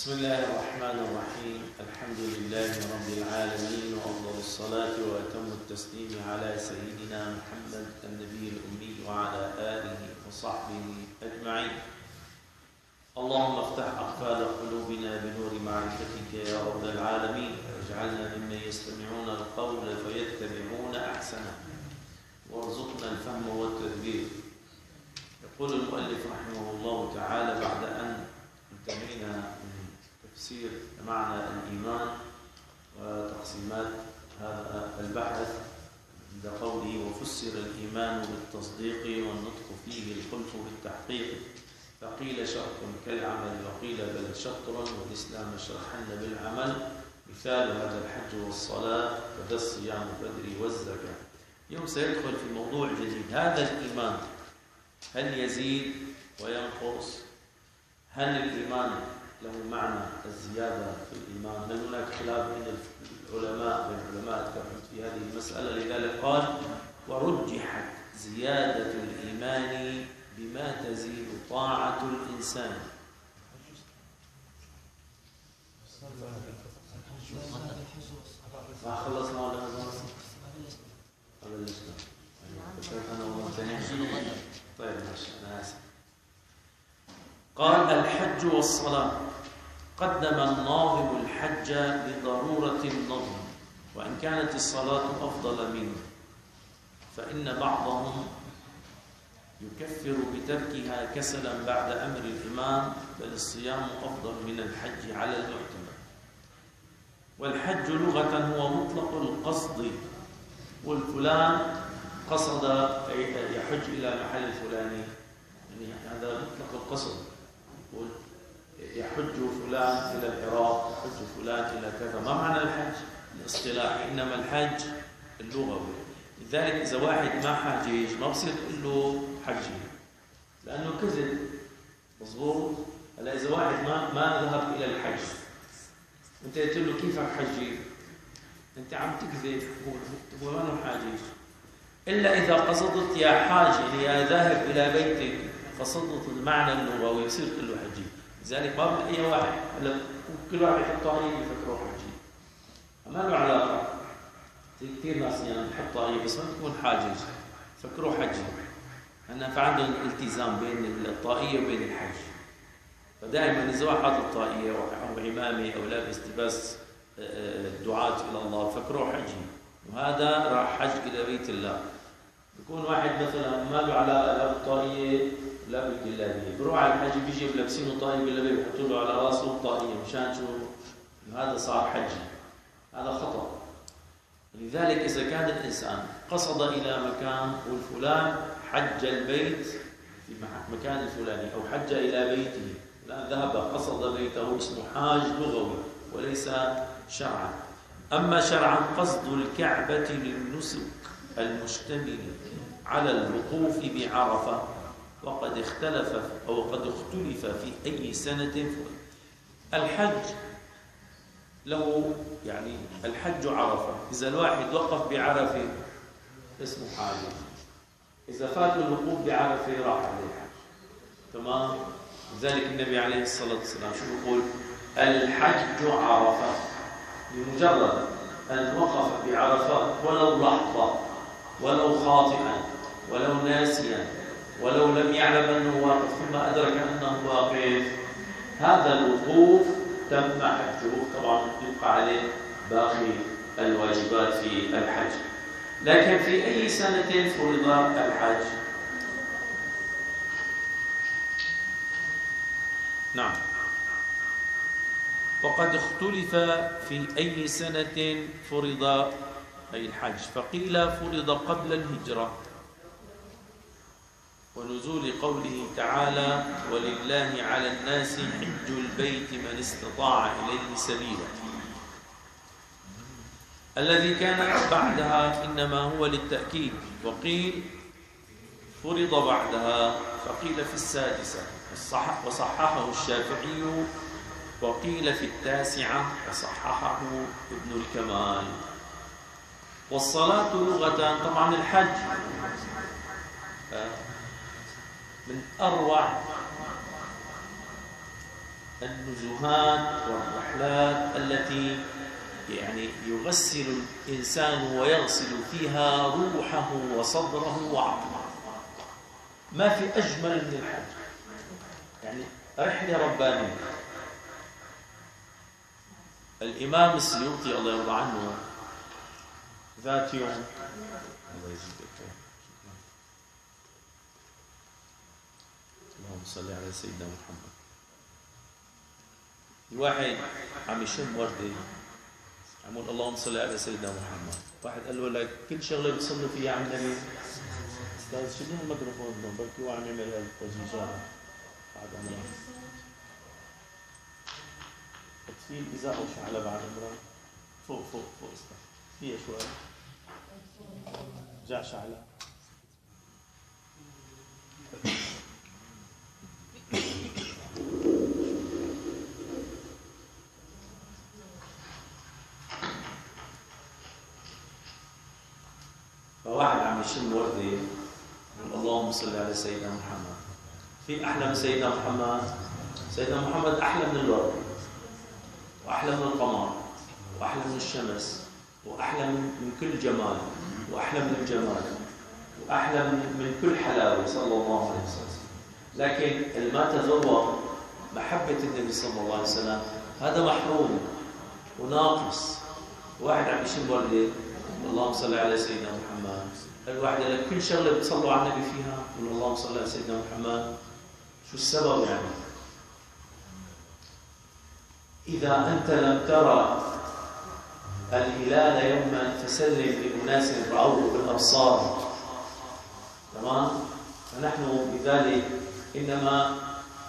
بسم الله الرحمن الرحيم. الحمد لله رب العالمين، وأفضل الصلاة وأتم التسليم على سيدنا محمد النبي الأمي وعلى آله وصحبه أجمعين. اللهم افتح أقفال قلوبنا بنور معرفتك يا رب العالمين، واجعلنا ممن يستمعون القول فيتبعون أحسنه، وارزقنا الفهم والتدبير. يقول المؤلف رحمه الله تعالى بعد أن انتهينا من تفسير معنى الإيمان وتقسيمات هذا البحث عند قوله وفسر الإيمان بالتصديق والنطق فيه الخلف بالتحقيق، فقيل شرط كالعمل وقيل بل شطرا، والإسلام شرحن بالعمل، مثال هذا الحج والصلاة وذا الصيام بدري والزكاة. اليوم سيدخل في موضوع جديد. هذا الإيمان هل يزيد وينقص؟ هل الإيمان له معنى الزيادة في الإيمان؟ هل هناك خلاف بين العلماء في هذه المسألة؟ لذلك قال ورجحت زيادة الإيمان بما تزيد طاعة الإنسان. خلصنا ولا بلشنا؟ طيب ماشي، أنا آسف. قال الحج والصلاة. قدم الناظم الحج لضرورة النظم، وإن كانت الصلاة أفضل منه، فإن بعضهم يكفر بتركها كسلا بعد أمر الإمام، بل الصيام أفضل من الحج على المعتمد. والحج لغة هو مطلق القصد، والفلان قصد يحج إلى محل الفلاني، يعني هذا مطلق القصد. يحج فلان إلى العراق، يحج فلان إلى كذا. ما معنى الحج الاصطلاحي؟ إنما الحج اللغوي. لذلك إذا واحد ما حاجيج ما بصير تقول له حجي، لأنه كذب. مظبوط؟ هلا إذا واحد ما ذهب إلى الحج، أنت قلت له كيفك حجي؟ أنت عم تكذب، هو ما حاجيج. إلا إذا قصدت يا حاجي يا ذاهب إلى بيتك، قصدت المعنى اللغوي، يصير تقول له حجي. لذلك ما بدي أي واحد، هلا كل واحد يحط طاقية يفكره حجي، ما له علاقة. كثير ناس يعني بحط طاقية بس ما تكون حاجز، فكروه حجي. فعندهم التزام بين الطاقية وبين الحج. فدائما إذا واحد حاطط طاقية أو عمامة أو لابس لباس الدعاة إلى الله فكروه حجي، وهذا راح حج إلى بيت الله. بيكون واحد مثلا ما له علاقة لا بالطاقية لا بالجلابية، بروح على الحج بيجي بلبسينه طاقية بالجلابية بيحطوا له على راسه طاقية مشان شو؟ هذا صار حجي. هذا خطأ. لذلك إذا كان الإنسان قصد إلى مكان والفلان حج البيت في مكان الفلاني أو حج إلى بيته، لا ذهب قصد بيته، اسمه حاج لغوي وليس شرعا. أما شرعا قصد الكعبة للنسك المشتمل على الوقوف بعرفة، وقد اختلف في أي سنة. الحج له يعني الحج عرفة، إذا الواحد وقف بعرفة اسمه حاج، إذا فات الوقوف بعرفة راح عليه الحج. تمام؟ لذلك النبي عليه الصلاة والسلام شو بيقول؟ الحج عرفة، بمجرد أن وقف بعرفة ولو لحظة ولو خاطئا ولو ناسيا ولو لم يعلم أنه واقف ثم أدرك أنه واقف، هذا الوقوف تم حجه. طبعا يبقى عليه باقي الواجبات في الحج. لكن في أي سنة فرض الحج؟ نعم. وقد اختلف في أي سنة فرض أي الحج، فقيل فرض قبل الهجرة ونزول قوله تعالى ولله على الناس حج البيت من استطاع إليه سبيلا. الذي كان بعدها إنما هو للتأكيد، وقيل فرض بعدها، فقيل في السادسة وصححه الشافعي، وقيل في التاسعة وصححه ابن الكمال. والصلاة لغة طبعا الحج من أروع النزهات والرحلات التي يعني يغسل الإنسان ويغسل فيها روحه وصدره وعقله. ما في أجمل من الحج، يعني رحلة ربانية. الإمام السيوطي الله يرضى عنه ذات يوم، الله يجزيك، اللهم صل على سيدنا محمد، الواحد عم يشم وردة عم يقول اللهم صل على سيدنا محمد، واحد قال له لك كل شغله بتصلوا فيها على النبي. استاذ شو الميكروفون ده بركي هو عم يعمل التوجيهات بعد عمره. في الإزاء وشعلة بعد عمره فوق فوق فوق استاذ فيها شوي جاء شعلة. فواحد عم يشم وردة يقول اللهم صل على سيدنا محمد. في أحلى من سيدنا محمد؟ سيدنا محمد أحلى من الورد، وأحلى من القمر، وأحلى من الشمس، وأحلى من كل جمال، وأحلى من الجمال، وأحلى من كل حلاوة صلى الله عليه وسلم. لكن اللي ما تذوق محبة النبي صلى الله عليه وسلم هذا محروم وناقص. واحد عم يشم وردة اللهم صل على سيدنا محمد، الواحد لك كل شغله بتصلوا على النبي فيها يقول اللهم صل على سيدنا محمد. شو السبب يعني؟ اذا انت لم ترى الهلال يوما فسلم لاناس راوه بالابصار، تمام؟ فنحن بذلك انما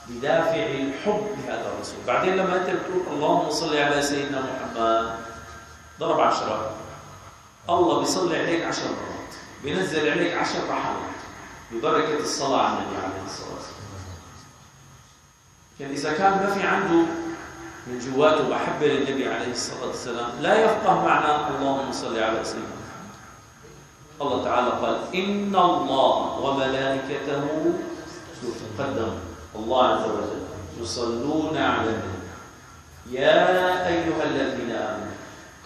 بدافع الحب لهذا الرسول. بعدين لما انت بتقول اللهم صل على سيدنا محمد ضرب 10، الله بيصلي عليك 10 مرات، بينزل عليك 10 رحمات ببركة الصلاة على النبي عليه الصلاة والسلام. يعني إذا كان ما في عنده من جواته محبة للنبي عليه الصلاة والسلام لا يفقه معنى اللهم صل على سيدنا محمد. الله تعالى قال إن الله وملائكته يتقدم الله عز وجل يصلون على النبي يا أيها الذين آمنوا.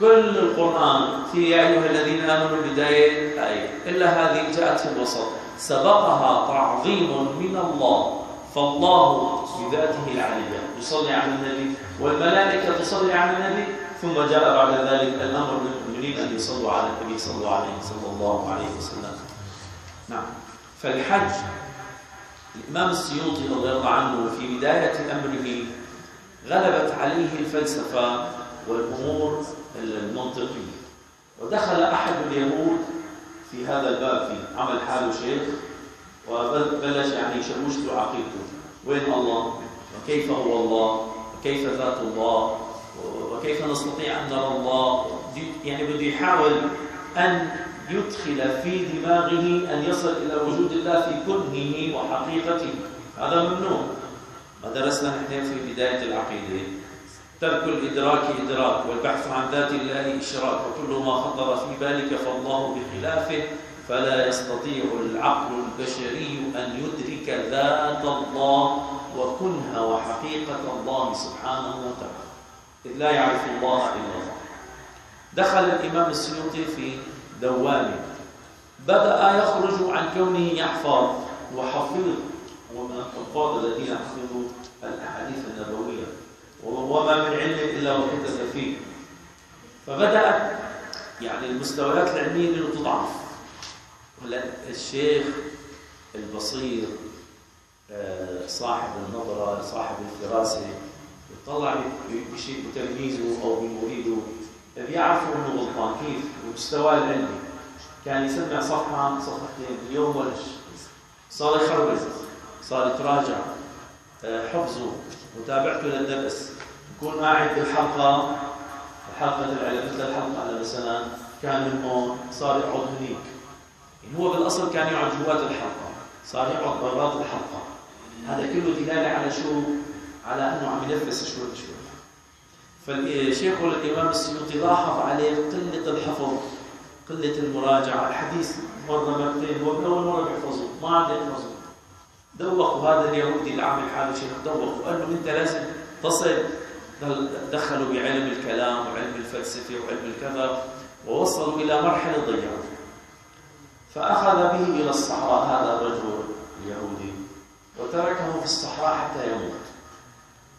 كل القرآن في يا أيها الذين آمنوا بداية الآية، إلا هذه جاءت في الوسط سبقها تعظيم من الله، فالله بذاته العلية يصلي على النبي والملائكة تصلي على النبي، ثم جاء بعد ذلك الأمر للمؤمنين أن يصلوا على النبي صلى الله عليه وسلم. نعم. فالحج الإمام السيوطي رضي الله عنه في بداية أمره غلبت عليه الفلسفة والأمور المنطقية، ودخل أحد اليهود في هذا الباب فيه، عمل حاله شيخ وبلش يعني يشوش له عقيدته، وين الله؟ وكيف هو الله؟ وكيف ذات الله؟ وكيف نستطيع أن نرى الله؟ يعني بده يحاول أن يدخل في دماغه أن يصل إلى وجود الله في كنهه وحقيقته. هذا ممنوع. ما درسنا نحن في بداية العقيدة ترك الإدراك إدراك، والبحث عن ذات الله إشراك، وكل ما خطر في بالك فالله بخلافه، فلا يستطيع العقل البشري أن يدرك ذات الله وكنها وحقيقة الله سبحانه وتعالى، إذ لا يعرف الله إلا الله. دخل الإمام السيوطي في دوامه، بدأ يخرج عن كونه يحفظ وحفيظ، ومن الحفاظ الذين حفظوا الأحاديث النبوية، وما من علم إلا وكتب فيه. فبدأت يعني المستويات العلمية له تضعف. الشيخ البصير صاحب النظرة صاحب الفراسة يطلع بشيء بتلميذه أو بمريده بيعرفوا أنه غلطان كيف ومستواه العلمي. كان يسمع صفحة صفحتين اليوم ولا شيء، صار يخرج، صار يتراجع، حفظه متابعته للدرس، يكون قاعد بالحلقة العلم مثل الحلقة على مثلا كان من هون صار يقعد هنيك. يعني هو بالأصل كان يقعد جوات الحلقة، صار يقعد برات الحلقة. هذا كله دلالة على شو؟ على أنه عم ينفس شوي شوي. فالشيخ الإمام السيوطي لاحظ عليه قلة الحفظ، قلة المراجعة، الحديث مرة مرتين، هو من أول مرة بيحفظه ما عاد يحفظه. دوق هذا اليهودي اللي عامل حاله شيخ، دوق وقال له أنت لازم تصل دخلوا بعلم الكلام وعلم الفلسفة وعلم الكذا ووصلوا إلى مرحلة ضيعوا. فأخذ به إلى الصحراء هذا الرجل اليهودي وتركه في الصحراء حتى يموت.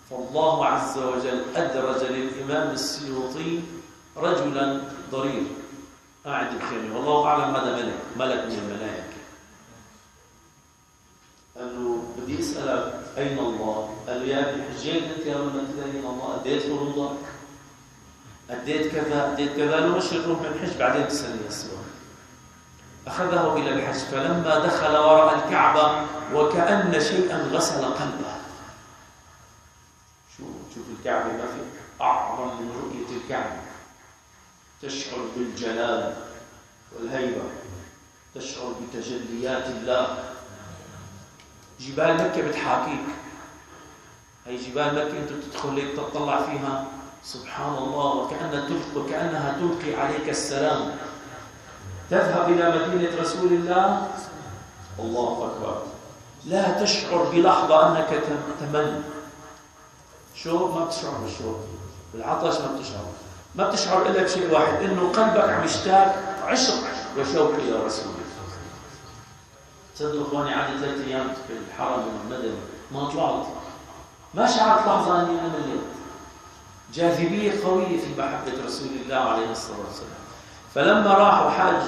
فالله عز وجل أدرج للإمام السيوطي رجلا ضرير قاعد بخيمه، والله أعلم هذا ملك من الملائكة. قال له بدي أسألك أين الله؟ قال له يا ابني حجيت أنت يا رب أنت أين الله؟ أديت فروضك؟ أديت كذا أديت كذا؟ قال له مش نروح نحج بعدين تسألني السؤال. أخذه إلى الحج، فلما دخل وراء الكعبة وكأن شيئا غسل قلبه. شوف الكعبة ما في أعظم من رؤية الكعبة، تشعر بالجلال والهيبة، تشعر بتجليات الله. جبال مكة بتحاكيك، هي جبال مكة أنت تدخل لك تطلع فيها سبحان الله وكأنها تلقي عليك السلام. تذهب إلى مدينة رسول الله، الله أكبر، لا تشعر بلحظة أنك تمل. شوق ما بتشعر بالشوق، بالعطش ما بتشعر إلا بشيء واحد، إنه قلبك عم يشتاق عشق وشوق إلى رسول الله. تصدقوا إخواني عندي 3 أيام في الحرم المدني ما طلعت، ما شعرت لحظة أني أنا مليت. جاذبية قوية في محبة رسول الله عليه الصلاة والسلام. فلما راحوا حج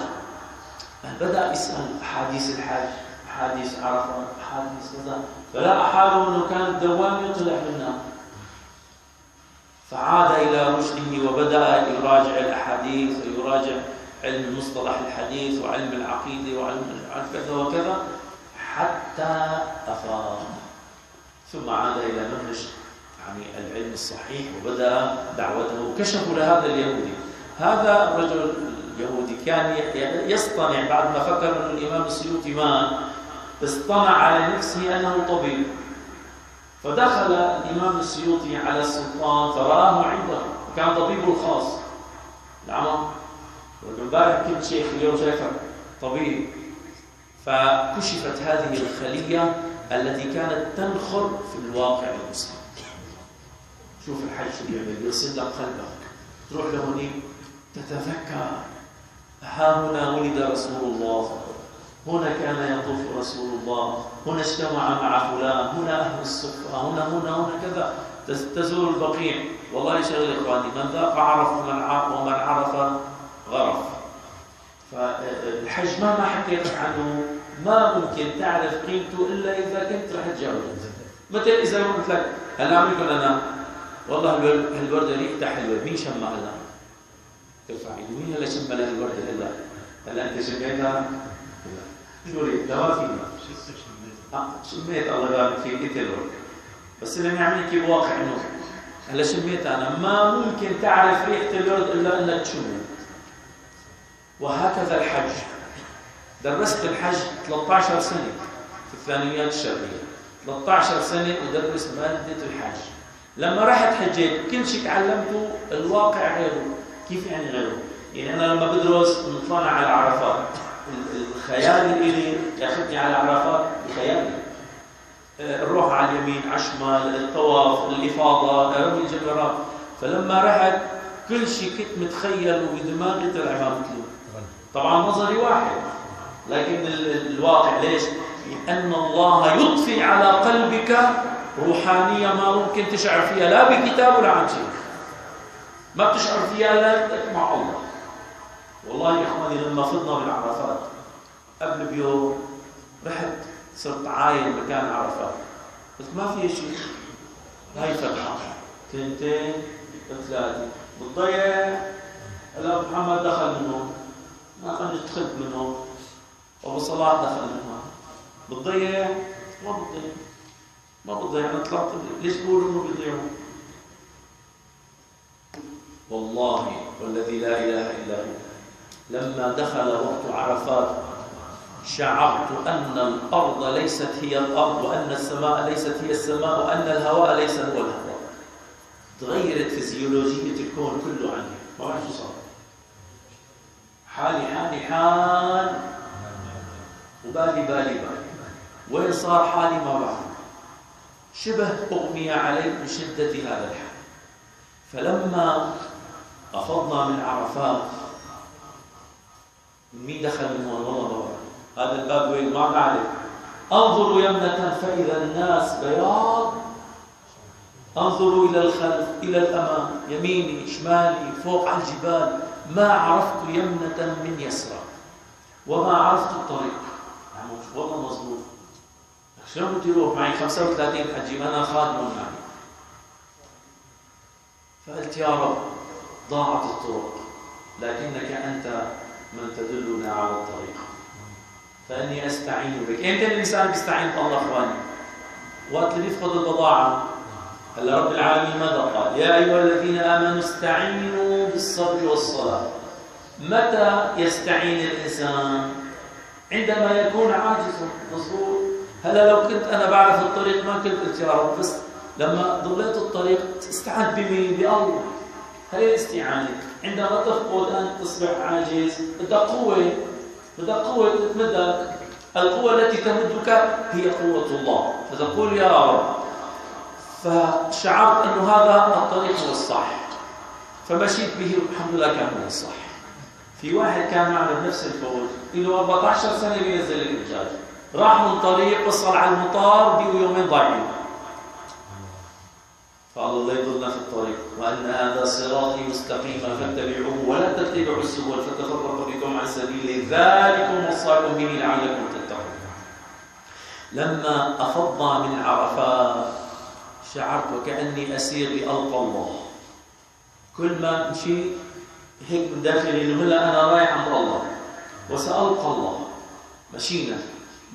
بدأ يسأل أحاديث الحج، أحاديث عرفة، أحاديث كذا، فلقى حاله أنه كان الدوام يطلع منها. فعاد إلى رشده وبدأ يراجع الأحاديث ويراجع علم مصطلح الحديث وعلم العقيدة وعلم كذا وكذا حتى أفاق، ثم عاد إلى منهج يعني العلم الصحيح وبدأ دعوته. وكشفوا لهذا اليهودي، هذا الرجل اليهودي كان يصطنع بعد ما فكر أن الإمام السيوطي مات، اصطنع على نفسه أنه طبيب. فدخل الإمام السيوطي على السلطان فرآه عنده، كان طبيبه الخاص العمى. امبارح كنت شيخ، اليوم شايفك طبيب. فكشفت هذه الخلية التي كانت تنخر في الواقع المسلم. شوف الحج شو بيعمل، يغسل لك قلبك، تروح لهونيك تتذكر ها هنا ولد رسول الله، هنا كان يطوف رسول الله، هنا اجتمع مع فلان، هنا أهل الصفة، هنا كذا. تزور البقيع، والله شغل إخواني، من ذاق عرف ومن عرف غرف. فالحج مهما حكيت عنه ما ممكن تعرف قيمته إلا إذا كنت رح تجرب. مثل إذا قلت لك هلا عم يقول أنا والله هالوردة ريحتها حلوة، مين شمها هلا؟ ترفع ايده، مين هلا شم لها الوردة هلا أنت شميتها؟ شو ريحتها؟ ما فينا شميت الله يبارك فيك أنت الوردة، بس اللي نعمل كيف بواقع إنه هلا شميتها أنا، ما ممكن تعرف ريحة الورد إلا أنك تشمه. وهكذا الحج، درست الحج 13 سنة في الثانويات الشرعية، 13 سنة أدرس مادة الحج. لما رحت حجيت كل شيء تعلمته الواقع غيره. كيف يعني غيره؟ يعني أنا لما بدرس نطلع على عرفات، الخيال إلي ياخذني على عرفات بخيالي، الروح على اليمين، عشمال، الطواف، الإفاضة، رمي الجمرات. فلما رحت كل شيء كنت متخيل وبدماغي طلع ما مثله. طبعا نظري واحد، لكن الواقع ليش؟ لأن الله يضفي على قلبك روحانية ما ممكن تشعر فيها لا بكتاب ولا عن شيء، ما بتشعر فيها إلا مع الله. والله يا إخواني لما فضنا بالعرفات قبل بيوم رحت صرت عاين مكان عرفات، قلت ما في شيء، هاي فتحة 2 3 بتضيع. هلا محمد دخل منهم، أنا دخلت منهم، أبو صلاح دخل منهم، بتضيع ما بتضيع. أنا طلعت ليش بقولوا إنه بيضيعوا؟ والله والذي لا إله إلا هو لما دخل وقت عرفات شعرت أن الأرض ليست هي الأرض، وأن السماء ليست هي السماء، وأن الهواء ليس هو الهواء. تغيرت فيزيولوجية الكون كله عني، ما بعرف شو صار. حال وبالي وين صار حالي ما بعرف. شبه أغمي عليه من شدة هذا الحال. فلما أفضنا من عرفات، مين دخل من هون؟ والله ما بعرف. هذا الباب وين؟ ما بعرف. انظروا يمنة فإذا الناس بياض، انظروا إلى الخلف إلى الأمام، يميني شمالي فوق على الجبال، ما عرفت يمنة من يسرى وما عرفت الطريق. والله مظبوط. شلون بدي اروح؟ معي 35 حجي، انا خادم معي. فقلت يا رب ضاعت الطرق، لكنك انت من تدلنا على الطريق، فاني استعين بك. امتى الانسان بيستعين بالله اخواني؟ وقت اللي بيفقد البضاعه. هلا رب العالمين ماذا قال؟ يا ايها الذين امنوا استعينوا بالصبر والصلاه. متى يستعين الانسان؟ عندما يكون عاجزا. مظبوط. هلا لو كنت انا بعرف الطريق ما كنت قلت يا رب، بس لما ضليت الطريق استعنت بمين؟ بالله. هي الاستعانه. عندما تفقد انت تصبح عاجز، بدك قوه، بدك قوه تتمدك. القوه التي تمدك هي قوه الله، فتقول يا رب. فشعرت انه هذا الطريق هو الصح، فمشيت به والحمد لله كان هو الصح. في واحد كان معنا بنفس الفوج، له 14 سنه بينزل الحجاج، راح من طريق وصل على المطار بيه يومين ضايعين. فقال الله يضلنا في الطريق، وان هذا صراطي مستقيما فاتبعوه ولا تتبعوا السبل فتفرق بكم عن سبيله ذلكم وصاكم به لعلكم تتقون. لما افضنا من عرفات شعرت وكاني اسير لالقى الله. كل ما مشي هيك من داخلي انه هلا انا رايح عند الله وسالقى الله. مشينا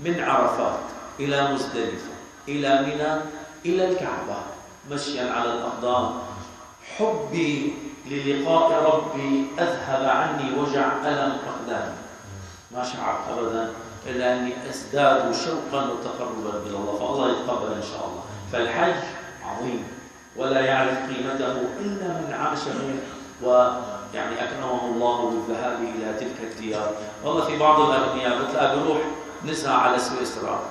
من عرفات الى مزدلفه الى منى الى الكعبه مشيا على الاقدام. حبي للقاء ربي اذهب عني وجع الم اقدامي. ما شعرت ابدا الا اني ازداد شوقا وتقربا الى الله، فالله يتقبل ان شاء الله. فالحج عظيم ولا يعرف قيمته الا من عاشه ويعني اكرمه الله بالذهاب الى تلك الديار. والله في بعض الاغنياء بتلاقي بيروح نزهه على سويسرا،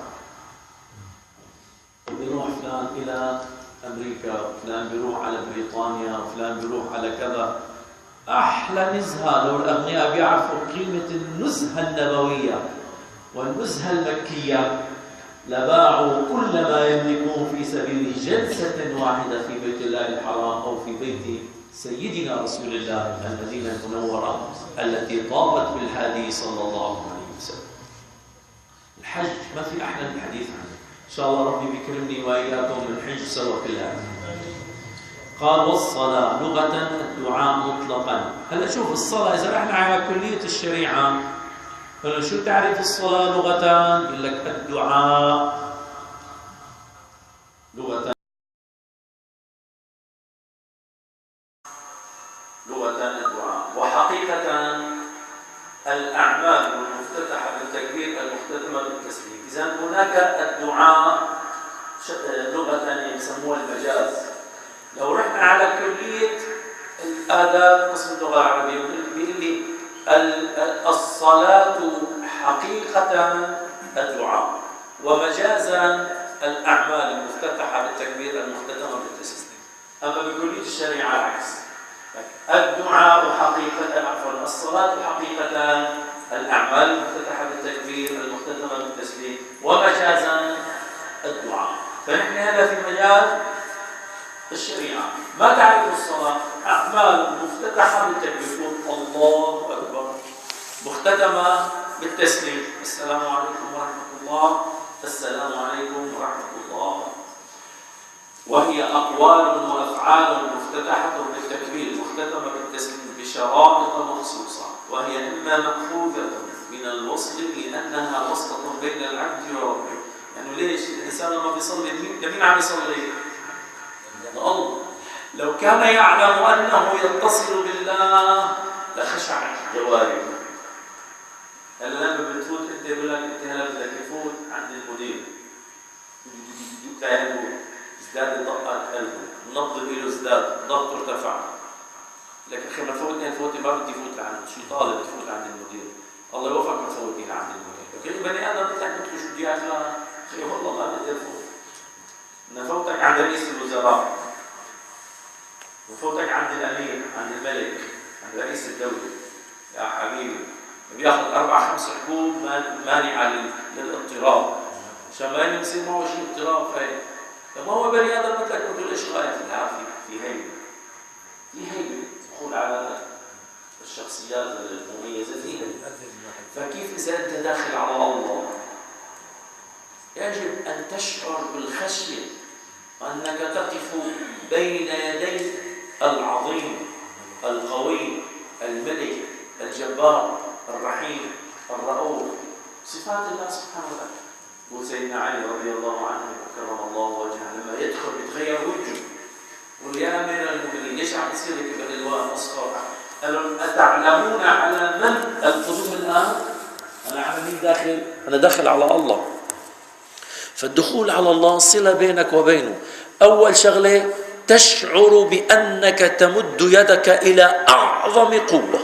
وبيروح فلان الى امريكا، وفلان بيروح على بريطانيا، وفلان بيروح على كذا. احلى نزهه لو الاغنياء بيعرفوا قيمه النزهه النبويه والنزهه المكيه لباعوا كل ما يملكون في سبيل جلسه واحده في بيت الله الحرام او في بيت سيدنا رسول الله المدينه المنوره التي طابت بالهادي صلى الله عليه وسلم. الحج ما في احلى من الحديث عنه. ان شاء الله ربي بيكرمني واياكم نحج سوا كلها. قال والصلاه لغه الدعاء مطلقا. هلا شوف الصلاه اذا رحنا على كليه الشريعه، هلا شو تعرف الصلاه لغه؟ يقول لك الدعاء لغه الدعاء، وحقيقه الاعمال المفتتحه بالتكبير المختتمه بالتسليم. اذا هناك الدعاء لغه يسموها المجاز. لو رحنا على كليه الاداب قسم اللغه العربيه بيقول لي الصلاه حقيقه الدعاء، ومجازا الاعمال المفتتحه بالتكبير المختتمه بالتسليم. اما بكليه الشريعه العكس، الدعاء حقيقه عفوا الصلاه حقيقه الاعمال المفتتحه بالتكبير المختتمه بالتسليم، ومجازا الدعاء. فنحن هذا في مجال الشريعه. ما تعرف الصلاه؟ اعمال مفتتحه بالتكبير، الله اكبر، مختتمه بالتسليم، السلام عليكم ورحمه الله، السلام عليكم ورحمه الله. وهي اقوال وافعال مفتتحه بالتكبير مختتمه بالتسليم بشرائط مخصوصه، وهي اما ماخوذه من الوصل لانها وسطه بين العبد وربه. يعني ليش الانسان لما بيصلي لمين عم يصلي؟ الله. لو كان يعلم انه يتصل بالله لخشعت جوارحه. هلا لما بتفوت انت بقول لك انت هلا بدك تفوت عند المدير، ازداد دقات قلبه، نبض له ازداد، ضغطه ارتفع. لك اخي ما فوتني الفوتي ما بدي فوت لعند شو طالب تفوت عند المدير، الله يوفقك ما تفوتني لعند المدير. لكن بني ادم بتحكي له شو بدي اعمل؟ اخي والله ما بدي افوت. نفوتك عند رئيس الوزراء، نفوتك عند الأمير، عند الملك، عند رئيس الدولة، يا حبيبي بياخذ 4-5 حبوب مانعة للاضطراب عشان ما يصير معه شيء اضطراب. ما هو بني آدم مثلك، قلت له ايش غاية العافية؟ في هيبة تدخل على الشخصيات المميزة فيها. فكيف إذا أنت داخل على الله يجب أن تشعر بالخشية أنك تقف بين يدي العظيم القوي الملك الجبار الرحيم الرؤوف، صفات الله سبحانه وتعالى. وسيدنا علي رضي الله عنه وكرم الله وجهه لما يدخل يتغير وجهه، قل يا امير المؤمنين ليش عم تصير هيك بالالوان اصفر؟ قالوا اتعلمون على من القدوم الان؟ انا على مين داخل؟ انا داخل على الله. فالدخول على الله صله بينك وبينه. اول شغله تشعر بانك تمد يدك الى اعظم قوه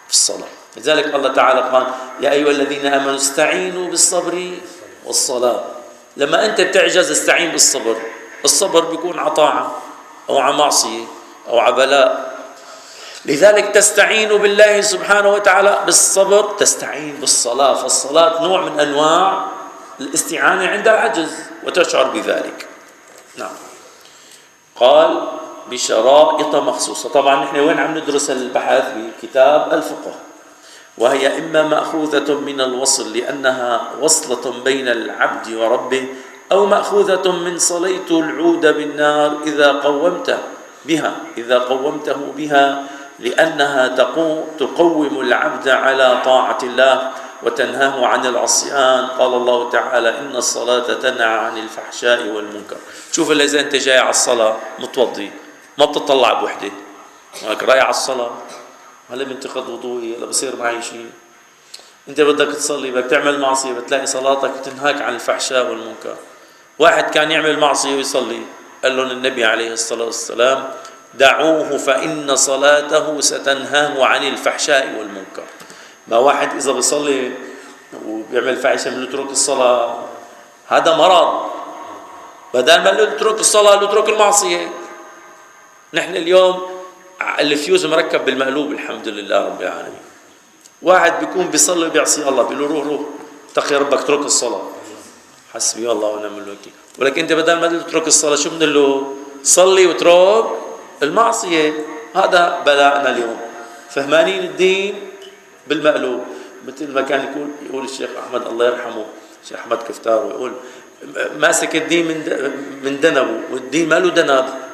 في الصلاه. لذلك الله تعالى قال يا ايها الذين امنوا استعينوا بالصبر والصلاه. لما انت بتعجز استعين بالصبر. الصبر بيكون على طاعه او على معصيه او على بلاء. لذلك تستعين بالله سبحانه وتعالى بالصبر، تستعين بالصلاه. فالصلاه نوع من انواع الاستعانه عند العجز وتشعر بذلك. نعم. قال بشرائط مخصوصه. طبعا نحن وين عم ندرس البحث؟ بكتاب الفقه، وهي إما مأخوذة من الوصل لأنها وصلة بين العبد وربه، أو مأخوذة من صليت العود بالنار إذا قومته بها لأنها تقوم العبد على طاعة الله وتنهاه عن العصيان. قال الله تعالى إن الصلاة تنهى عن الفحشاء والمنكر. شوف إذا أنت جاي على الصلاة متوضي ما بتطلع بوحدة، رايح على الصلاة هلا بنتقد وضوئي، هلا بصير معي شيء. انت بدك تصلي، بدك تعمل معصيه، بتلاقي صلاتك تنهاك عن الفحشاء والمنكر. واحد كان يعمل معصيه ويصلي، قال لهم النبي عليه الصلاه والسلام دعوه فان صلاته ستنهاه عن الفحشاء والمنكر. ما واحد اذا بيصلي وبيعمل فاحشه من يترك الصلاه، هذا مرض. بدل ما يترك الصلاه يترك المعصيه. نحن اليوم الفيوز مركب بالمقلوب الحمد لله رب العالمين. واحد بيكون بيصلي وبيعصي الله، بيقول له روح اتقي ربك اترك الصلاة، حسبي الله ونعم الوكيل. ولكن انت بدل ما تترك الصلاة شو بنقول له؟ صلي واترك المعصية. هذا بلاءنا اليوم، فهمانين الدين بالمقلوب. مثل ما كان يقول الشيخ أحمد الله يرحمه، الشيخ أحمد كفتار، ويقول ماسك الدين من دنبه، والدين ما له دنب.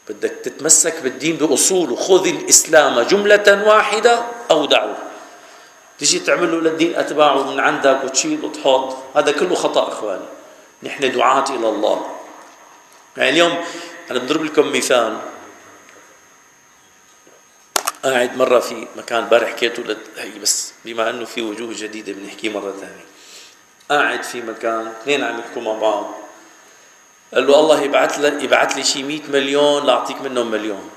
بدك تتمسك بالدين بأصوله. خذ الإسلام جملة واحدة أو دعوه. تجي تعمل له للدين أتباعه من عندك وتشيل وتحط، هذا كله خطأ أخواني. نحن دعاة إلى الله. يعني اليوم أنا بضرب لكم مثال. قاعد مرة في مكان بارح حكيته هي بس بما أنه في وجوه جديدة بنحكي مرة ثانية. قاعد في مكان اثنين عم يحكوا مع بعض، قال له الله يبعث لي شي 100 مليون لاعطيك منهم مليون.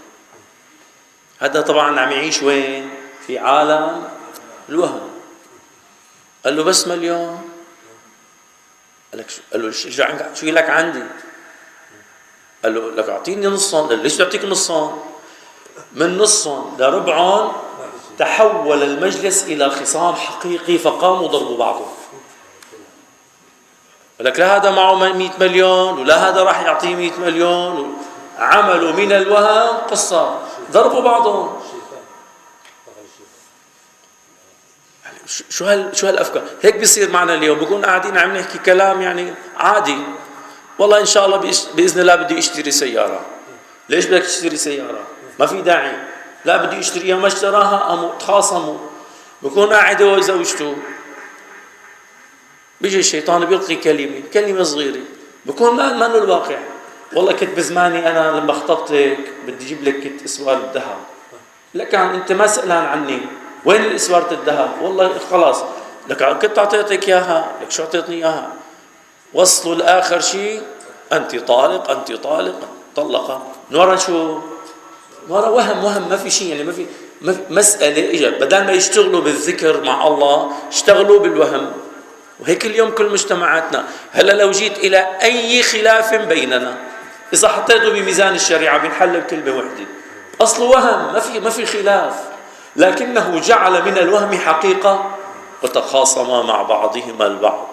هذا طبعا عم يعيش وين؟ في عالم الوهم. قال له بس مليون؟ قال له شو لك عندي؟ قال له لك اعطيني نصهم. قال له ليش تعطيك نصهم؟ من نصهم لربعهم تحول المجلس الى خصام حقيقي فقاموا ضربوا بعضهم. لك لا هذا معه 100 مليون ولا هذا راح يعطيه 100 مليون. عملوا من الوهم قصة، ضربوا بعضهم. شو هالأفكار؟ هيك بيصير معنا اليوم. بكون قاعدين عم نحكي كلام يعني عادي، والله إن شاء الله بإذن الله بدي اشتري سيارة. ليش بدك تشتري سيارة؟ ما في داعي. لا بدي اشتريها، ما اشتراها قاموا تخاصموا. بكون قاعد هو وزوجته، بيجي الشيطان بيلقي كلمة صغيرة، بكون ما له الواقع. والله كنت بزماني أنا لما خطبتك بدي أجيب لك كنت إسوار الذهب. لك أنت ما سألان عني، وين الإسوارة الذهب؟ والله خلاص لك كنت أعطيتك إياها. لك شو أعطيتني إياها؟ وصلوا لآخر شيء أنت طالق طلقة. نورا شو؟ نورا وهم ما في شيء. يعني ما في مسألة إجت. بدل ما يشتغلوا بالذكر مع الله اشتغلوا بالوهم. وهيك اليوم كل مجتمعاتنا. هلا لو جيت إلى أي خلاف بيننا، إذا حطيته بميزان الشريعة بنحل بكلمة واحدة، أصل وهم، ما في خلاف، لكنه جعل من الوهم حقيقة وتخاصما مع بعضهما البعض.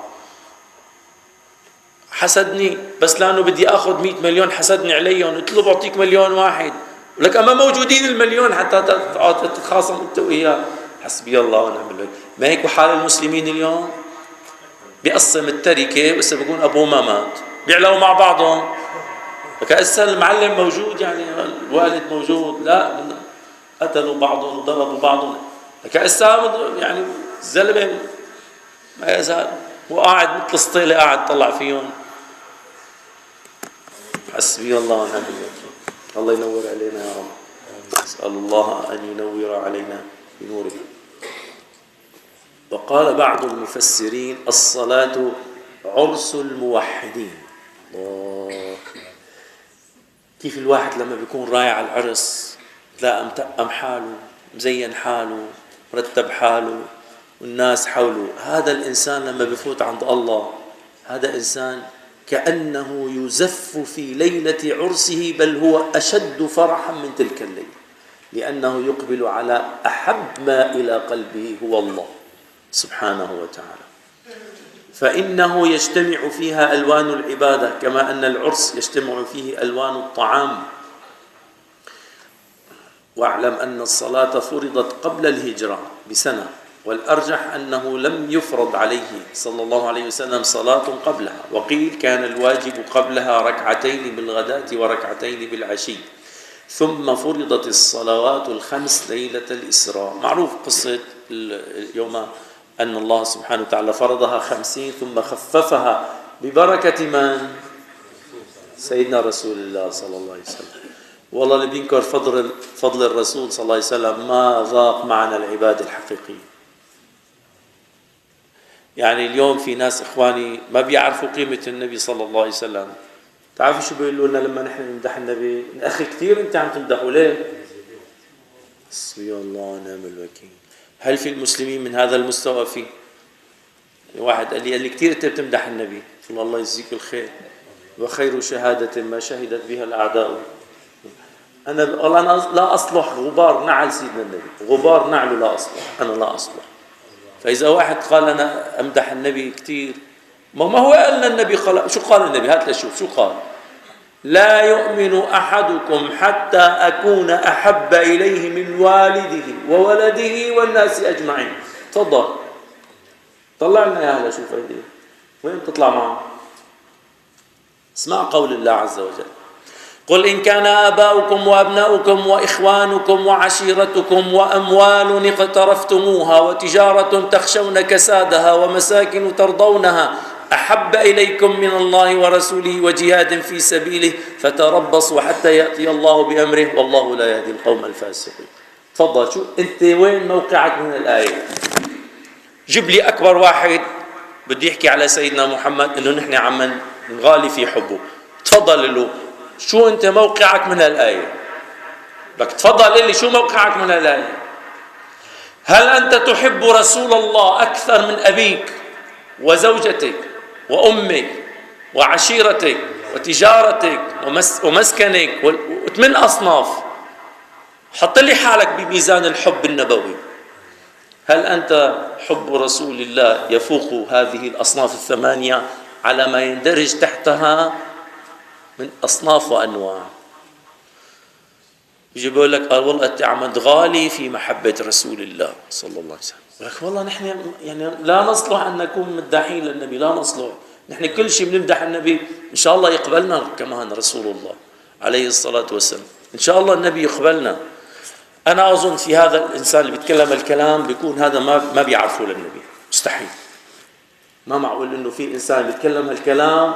حسدني بس لأنه بدي أخذ 100 مليون حسدني عليهم، قلت له بعطيك 1,000,000 ولك أما موجودين 1,000,000 حتى تتخاصم أنت وإياه. حسبي الله ونعم الوكيل. ما هيك حال المسلمين اليوم؟ بيقسم التركة بس بيكون أبوه ما مات، بيعلوا مع بعضهم. لك هسه المعلم موجود، يعني الوالد موجود، لا قتلوا بعضهم وضربوا بعضهم. لك هسه يعني الزلمة ما يزال وقاعد مثل السطيلة قاعد طلع فيهم. حسبي الله ونعم الوكيل. الله ينور علينا يا رب. أسأل الله أن ينور علينا بنوره. وقال بعض المفسرين: الصلاة عرس الموحدين. الله، كيف الواحد لما بيكون رايح على العرس تلاقى متأم حاله، مزين حاله، مرتب حاله، والناس حوله. هذا الإنسان لما بفوت عند الله، هذا إنسان كأنه يزف في ليلة عرسه، بل هو أشد فرحا من تلك الليلة، لأنه يقبل على أحب ما إلى قلبه هو الله سبحانه وتعالى. فإنه يجتمع فيها ألوان العبادة، كما أن العرس يجتمع فيه ألوان الطعام. واعلم أن الصلاة فرضت قبل الهجرة بسنة، والأرجح أنه لم يفرض عليه صلى الله عليه وسلم صلاة قبلها، وقيل كان الواجب قبلها ركعتين بالغداة وركعتين بالعشي، ثم فرضت الصلوات الخمس ليلة الإسراء. معروف قصة يوم أن الله سبحانه وتعالى فرضها 50 ثم خففها ببركة من؟ سيدنا رسول الله صلى الله عليه وسلم. والله اللي بينكر فضل الرسول صلى الله عليه وسلم ما ذاق معنى العبادة الحقيقية. يعني اليوم في ناس إخواني ما بيعرفوا قيمة النبي صلى الله عليه وسلم. تعرفوا شو بيقولوا لنا لما نحن نمدح النبي؟ أخي كثير أنت عم تمدحه، ليه؟ حسبي الله ونعم الوكيل. هل في المسلمين من هذا المستوى؟ فيه واحد قال لي كثير أنت بتمدح النبي. قلت له الله يجزيك الخير، وخير شهادة ما شهدت بها الأعداء. أنا لا أصلح غبار نعل سيدنا النبي، غبار نعله لا أصلح، أنا لا أصلح. فإذا واحد قال أنا أمدح النبي كثير، ما هو قال لنا النبي شو قال النبي؟ هات لشوف شو قال: لا يؤمن أحدكم حتى أكون أحب إليه من والده وولده والناس أجمعين. تفضل طلع لنا يا شوف هيدي وين تطلع معه. اسمع قول الله عز وجل: قل إن كان آباؤكم وأبناؤكم وإخوانكم وعشيرتكم وأموال اقترفتموها وتجارة تخشون كسادها ومساكن ترضونها أحب إليكم من الله ورسوله وجهاد في سبيله فتربصوا حتى يأتي الله بأمره والله لا يهدي القوم الفاسقين. تفضل، شو أنت وين موقعك من الآية؟ جيب لي أكبر واحد بده يحكي على سيدنا محمد إنه نحن عم نغالي في حبه. تفضل له، شو أنت موقعك من الآية؟ لك تفضل لي، شو موقعك من الآية؟ هل أنت تحب رسول الله أكثر من أبيك وزوجتك وأمك وعشيرتك وتجارتك ومسكنك وثمان أصناف؟ حط لي حالك بميزان الحب النبوي. هل أنت حب رسول الله يفوق هذه الأصناف الثمانية على ما يندرج تحتها من أصناف وأنواع؟ يجي بيقول لك والله أنت عم تغالي في محبة رسول الله صلى الله عليه وسلم. يقول لك والله نحن يعني لا نصلح أن نكون مداحين للنبي، لا نصلح. نحن كل شيء بنمدح النبي، إن شاء الله يقبلنا كمان رسول الله عليه الصلاة والسلام، إن شاء الله النبي يقبلنا. أنا أظن في هذا الإنسان اللي بيتكلم الكلام بيكون هذا ما بيعرفه للنبي، مستحيل. ما معقول إنه في إنسان بيتكلم الكلام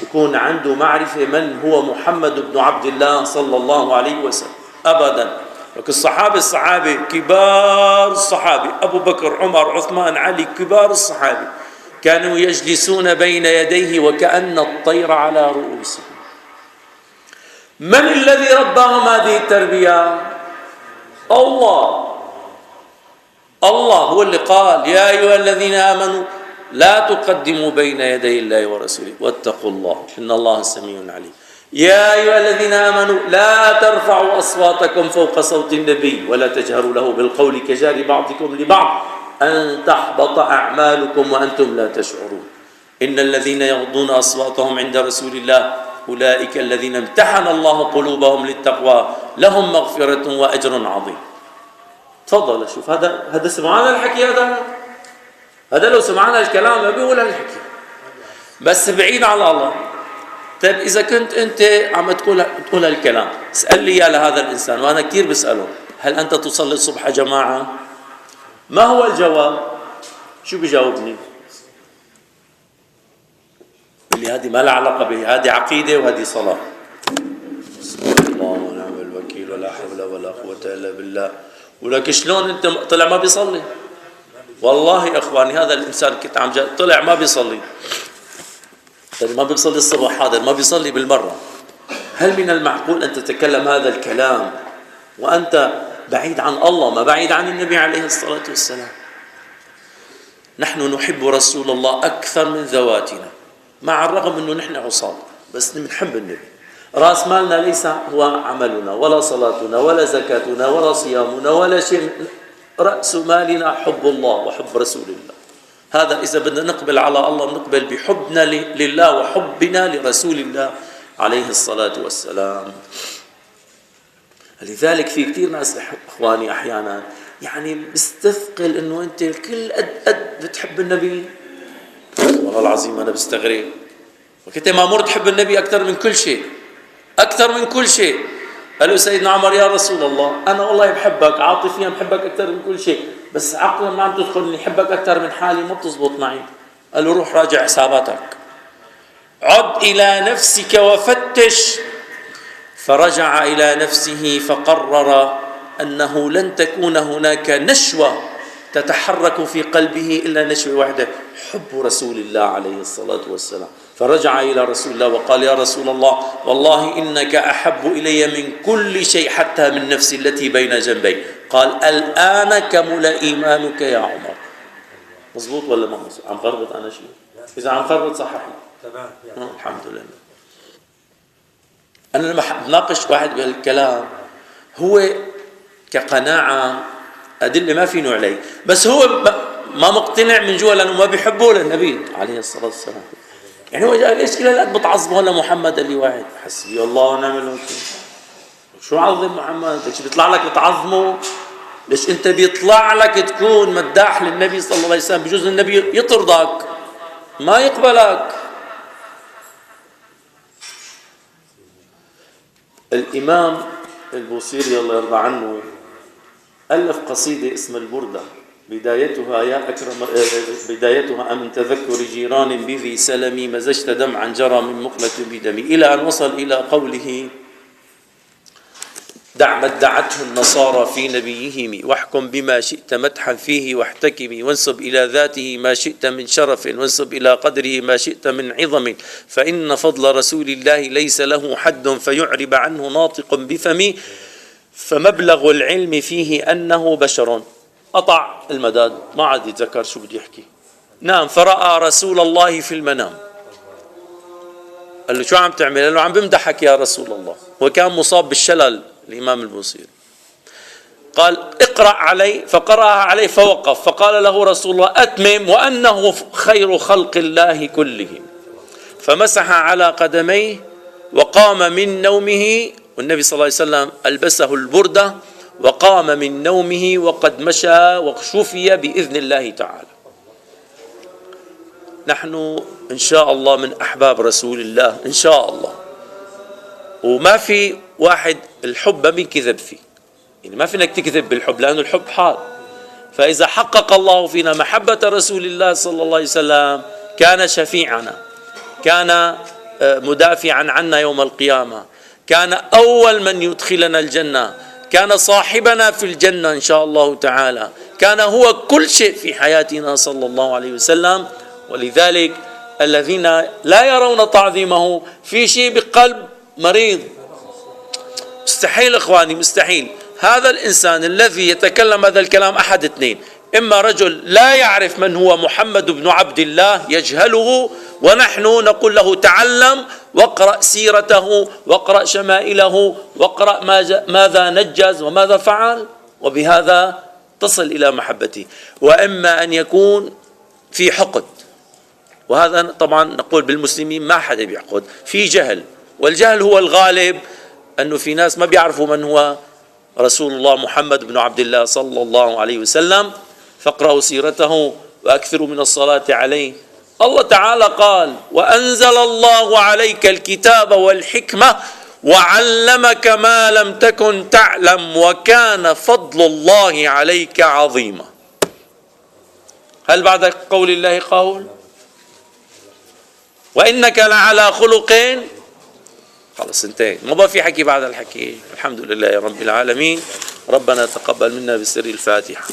يكون عنده معرفة من هو محمد بن عبد الله صلى الله عليه وسلم، أبدا. لكن الصحابة كبار الصحابة، أبو بكر عمر عثمان علي، كبار الصحابة كانوا يجلسون بين يديه وكأن الطير على رؤوسهم. من الذي رباهم هذه التربية؟ الله هو اللي قال: يا أيها الذين آمنوا لا تقدموا بين يدي الله ورسوله واتقوا الله إن الله سميع عليم. يا أيها الذين آمنوا لا ترفعوا أصواتكم فوق صوت النبي ولا تجهروا له بالقول كجهر بعضكم لبعض أن تحبط أعمالكم وأنتم لا تشعرون. إن الذين يغضون أصواتهم عند رسول الله أولئك الذين امتحن الله قلوبهم للتقوى لهم مغفرة وأجر عظيم. تفضل شوف هذا سمعنا الحكي، هذا لو سمعنا الكلام ما بيقول الحكي بس بعيد على الله. طيب إذا كنت أنت عم تقول الكلام اسأل لي يا لهذا الإنسان، وأنا كثير بسأله هل أنت تصلي الصبح جماعة؟ ما هو الجواب؟ شو بيجاوبني؟ اللي هذه ما لها علاقة به، هذه عقيدة وهذه صلاة. سبحان الله ونعم الوكيل ولا حول ولا قوة إلا بالله. ولك شلون أنت طلع ما بيصلي؟ والله يا أخواني هذا الإنسان كنت عم طلع ما بيصلي، ما بيصلي الصبح، هذا ما بيصلي بالمرة. هل من المعقول أن تتكلم هذا الكلام وأنت بعيد عن الله ما بعيد عن النبي عليه الصلاة والسلام؟ نحن نحب رسول الله أكثر من ذواتنا، مع الرغم أنه نحن عصاة بس بنحب النبي. رأس مالنا ليس هو عملنا ولا صلاتنا ولا زكاتنا ولا صيامنا ولا شيء، رأس مالنا حب الله وحب رسول الله. هذا إذا بدنا نقبل على الله نقبل بحبنا لله وحبنا لرسول الله عليه الصلاة والسلام. لذلك في كثير ناس إخواني أحيانا يعني بستثقل إنه أنت الكل قد بتحب النبي. والله العظيم أنا بستغرب، وكنت مأمور تحب النبي أكثر من كل شيء، أكثر من كل شيء. قال له سيدنا عمر يا رسول الله أنا والله بحبك عاطفيا بحبك أكثر من كل شيء، بس عقلا ما عم تدخلني، حبك أكثر من حالي ما بتزبط معي. قال له روح راجع حساباتك، عد إلى نفسك وفتش. فرجع إلى نفسه فقرر أنه لن تكون هناك نشوة تتحرك في قلبه إلا نشوة واحدة، حب رسول الله عليه الصلاة والسلام. فرجع إلى رسول الله وقال يا رسول الله والله إنك أحب إلي من كل شيء حتى من نفسي التي بين جنبي. قال الآن كمل إيمانك يا عمر. مظبوط ولا ما مظبوط؟ عم خربط أنا شيء؟ إذا عم خربط صحح لي. تمام الحمد لله. أنا لما بناقش واحد بهالكلام هو كقناعة أدلة ما في نوع عليه، بس هو ما مقتنع من جوا لأنه ما بيحبه للنبي عليه الصلاة والسلام. يعني هو قال ليش كل هالقد بتعظمه لمحمد؟ قال لي واحد حسبي الله ونعم الوكيل. شو عظم محمد؟ ليش بيطلع لك بتعظمه؟ ليش انت بيطلع لك تكون مداح للنبي صلى الله عليه وسلم؟ بجوز النبي يطردك ما يقبلك. الإمام البوصيري الله يرضى عنه ألف قصيدة اسمها البردة، بدايتها يا أكرم بدايتها من تذكر جيران بذي سلمي مزجت دمعا جرى من مقلة بدمي، إلى أن وصل إلى قوله دع ما ادعته النصارى في نبيهم واحكم بما شئت مدحا فيه واحتكمي، وانسب إلى ذاته ما شئت من شرف وانسب إلى قدره ما شئت من عظم، فإن فضل رسول الله ليس له حد فيعرب عنه ناطق بفمي، فمبلغ العلم فيه أنه بشر. قطع المداد ما عاد يتذكر شو بده يحكي. نعم فرأى رسول الله في المنام. قال له شو عم تعمل؟ قال له عم بمدحك يا رسول الله. وكان مصاب بالشلل الإمام البوصيري. قال اقرأ علي، فقرأها عليه فوقف، فقال له رسول الله أتمم وأنه خير خلق الله كلهم. فمسح على قدميه وقام من نومه، والنبي صلى الله عليه وسلم ألبسه البردة وقام من نومه وقد مشى وشفي بإذن الله تعالى. نحن إن شاء الله من أحباب رسول الله إن شاء الله، وما في واحد الحب ما بينكذب فيه، يعني ما فينك تكذب بالحب لأنه الحب حال. فإذا حقق الله فينا محبة رسول الله صلى الله عليه وسلم كان شفيعنا، كان مدافعا عنا يوم القيامة، كان أول من يدخلنا الجنة، كان صاحبنا في الجنة إن شاء الله تعالى، كان هو كل شيء في حياتنا صلى الله عليه وسلم. ولذلك الذين لا يرون تعظيمه في شيء بقلب مريض. مستحيل إخواني، مستحيل. هذا الإنسان الذي يتكلم هذا الكلام أحد اثنين: إما رجل لا يعرف من هو محمد بن عبد الله يجهله، ونحن نقول له تعلم واقرأ سيرته واقرأ شمائله واقرأ ماذا نجز وماذا فعل، وبهذا تصل إلى محبته. وإما أن يكون في حقد، وهذا طبعا نقول بالمسلمين ما حدا بيحقد، في جهل، والجهل هو الغالب، أنه في ناس ما بيعرفوا من هو رسول الله محمد بن عبد الله صلى الله عليه وسلم. فاقرأوا سيرته وأكثروا من الصلاة عليه. الله تعالى قال: وأنزل الله عليك الكتاب والحكمة وعلمك ما لم تكن تعلم وكان فضل الله عليك عظيما. هل بعد قول الله قول؟ وإنك لعلى خلق. خلص انتهى، ما بقى في حكي بعد الحكي. الحمد لله رب العالمين. ربنا تقبل منا بسر الفاتحة.